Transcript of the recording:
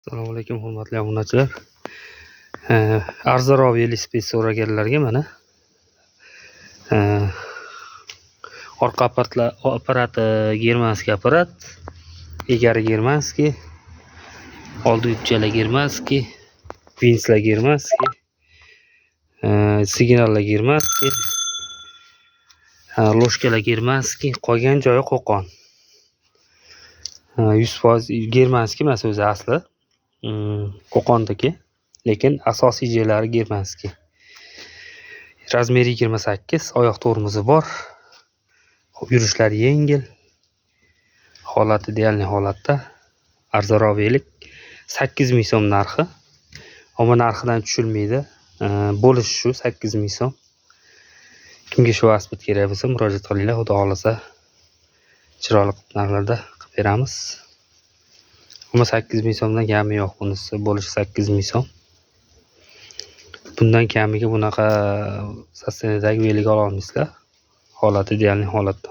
Assalomu alaykum hurmatli obunachilar. Arzaro velosiped so'raganlarga mana orqa apparati germanskiy apparat, egari germanskiy, oldi uchala germanskiy, vinslar germanskiy, signallar germanskiy, loshkalar germanskiy, qolgan joyi Qo'qon. 100% germanskiy emas o'zi asli. Qo'qondagi, lekin asosiy joylari germanskiy. Razmeri 28, oyoq tormozi bor. Yurishlari yengil. Holati ideal holatda. Arzaro velik 8000 so'm narxi. Ammo narxidan tushilmaydi. Bo'lish shu 8000 so'm. Kimga shu asbit kerak bo'lsa murojaat qilinglar, xudo xolasa chiroyli narxlarda qilib beramiz. Ammo 8000 so'mdan kami yo'q, bunisi bo'lishi 8000 so'm. Bundan kamiga bunaqa sostenidagi velik ola olmaysizlar. Holati ideal holatda.